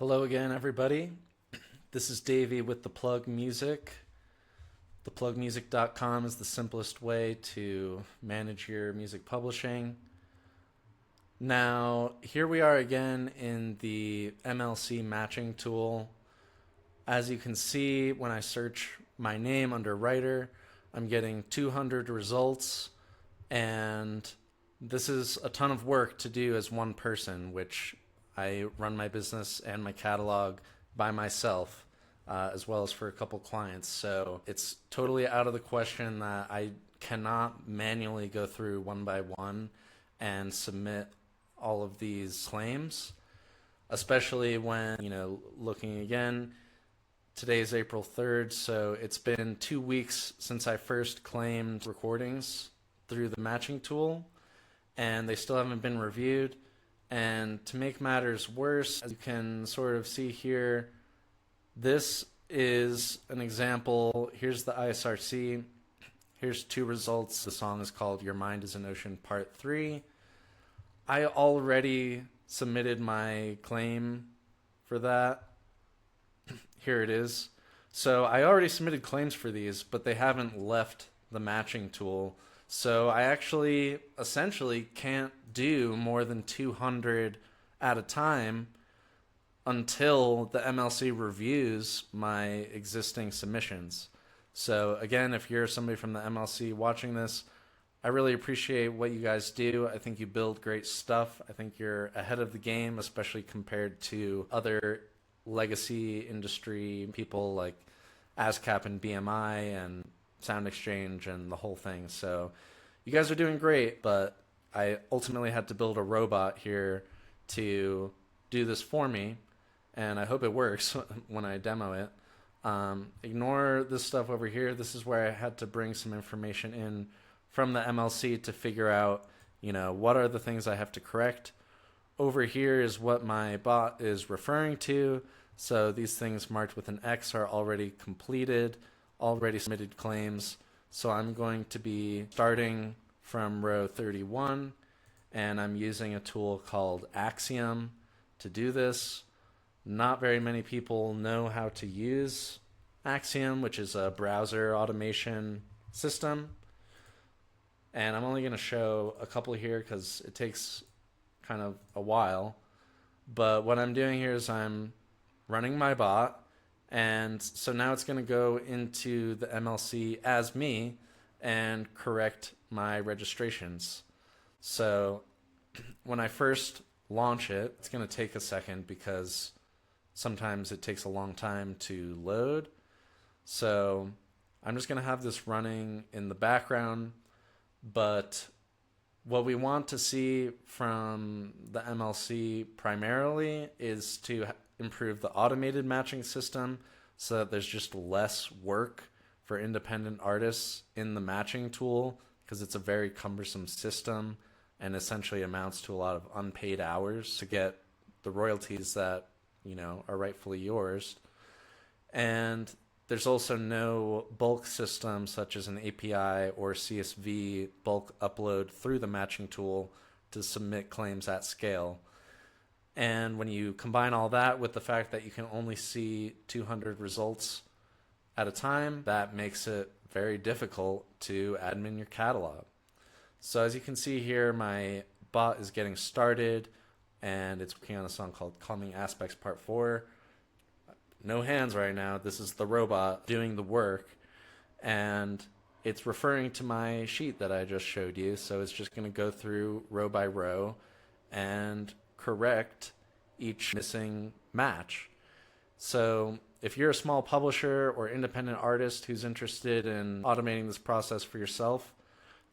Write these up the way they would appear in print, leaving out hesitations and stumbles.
Hello again, everybody. This is Davey with The Plug Music. ThePlugMusic.com is the simplest way to manage your music publishing. Now, here we are again in the MLC Matching Tool. As you can see, when I search my name under writer, I'm getting 200 results, and this is a ton of work to do as one person, which I run my business and my catalog by myself, as well as for a couple clients. So it's totally out of the question that I cannot manually go through one by one and submit all of these claims, especially when, looking again, today's April 3rd, so it's been 2 weeks since I first claimed recordings through the matching tool, and they still haven't been reviewed. And to make matters worse, as you can sort of see here, this is an example. Here's the ISRC. Here's 2 results. The song is called Your Mind is an Ocean Part 3. I already submitted my claim for that. Here it is. So I already submitted claims for these, but they haven't left the matching tool. So I actually essentially can't do more than 200 at a time until the MLC reviews my existing submissions. So again, if you're somebody from the MLC watching this, I really appreciate what you guys do. I think you build great stuff. I think you're ahead of the game, especially compared to other legacy industry people like ASCAP and BMI and Sound Exchange and the whole thing. So you guys are doing great, but I ultimately had to build a robot here to do this for me, and I hope it works when I demo it. Ignore this stuff over here. This is where I had to bring some information in from the MLC to figure out, what are the things I have to correct. Over here is what my bot is referring to. So these things marked with an X are already completed, already submitted claims. So I'm going to be starting from row 31, and I'm using a tool called Axiom to do this. Not very many people know how to use Axiom, which is a browser automation system. And I'm only going to show a couple here because it takes kind of a while. But what I'm doing here is I'm running my bot, and so now it's going to go into the MLC as me and correct my registrations. So when I first launch it, it's going to take a second because sometimes it takes a long time to load. So I'm just going to have this running in the background, but what we want to see from the MLC primarily is to improve the automated matching system so that there's just less work for independent artists in the matching tool, because it's a very cumbersome system and essentially amounts to a lot of unpaid hours to get the royalties that, are rightfully yours. And there's also no bulk system such as an API or CSV bulk upload through the matching tool to submit claims at scale. And when you combine all that with the fact that you can only see 200 results at a time, that makes it very difficult to admin your catalog. So as you can see here, my bot is getting started, and it's working on a song called Calming Aspects Part 4. No hands right now. This is the robot doing the work, and it's referring to my sheet that I just showed you. So it's just going to go through row by row and correct each missing match. So if you're a small publisher or independent artist who's interested in automating this process for yourself,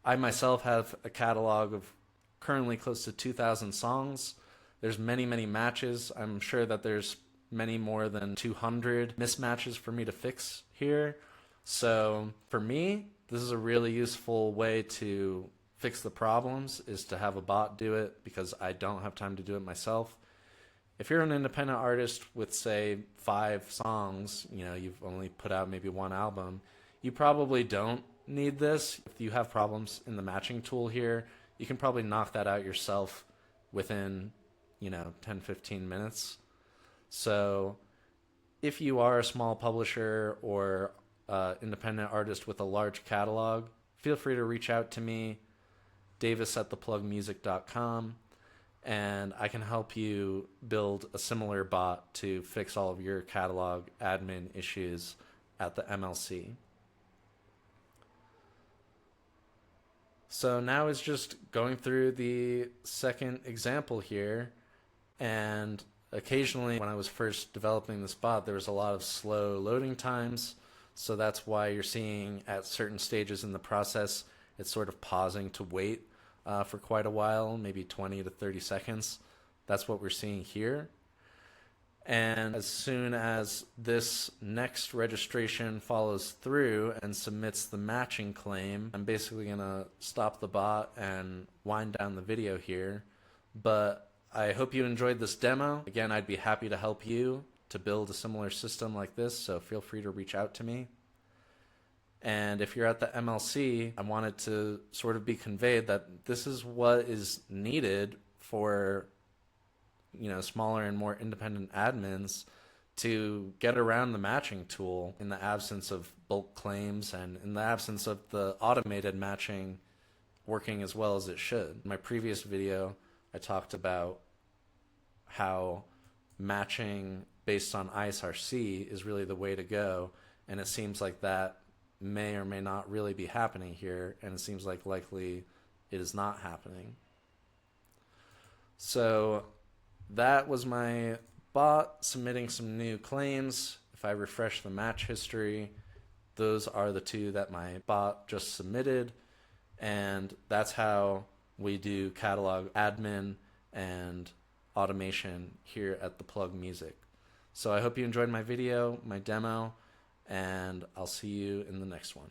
I myself have a catalog of currently close to 2,000 songs. There's many, many matches. I'm sure that there's many more than 200 mismatches for me to fix here. So for me, this is a really useful way to fix the problems, is to have a bot do it, because I don't have time to do it myself. If you're an independent artist with, say, 5 songs, you've only put out maybe 1 album, you probably don't need this. If you have problems in the matching tool here, you can probably knock that out yourself within 10-15 minutes. So if you are a small publisher or independent artist with a large catalog, feel free to reach out to me, davis@theplugmusic.com, and I can help you build a similar bot to fix all of your catalog admin issues at the MLC. So now it's just going through the second example here, and occasionally when I was first developing this bot, there was a lot of slow loading times, so that's why you're seeing at certain stages in the process it's sort of pausing to wait for quite a while, maybe 20 to 30 seconds. That's what we're seeing here. And as soon as this next registration follows through and submits the matching claim, I'm basically going to stop the bot and wind down the video here. But I hope you enjoyed this demo. Again, I'd be happy to help you to build a similar system like this, so feel free to reach out to me. And if you're at the MLC, I wanted to sort of be conveyed that this is what is needed for smaller and more independent admins to get around the matching tool in the absence of bulk claims and in the absence of the automated matching working as well as it should. In my previous video, I talked about how matching based on ISRC is really the way to go, and it seems like that may or may not really be happening here, and it seems like likely it is not happening. So that was my bot submitting some new claims. If I refresh the match history, those are the two that my bot just submitted, and that's how we do catalog admin and automation here at the Plug Music. So I hope you enjoyed my video, my demo, and I'll see you in the next one.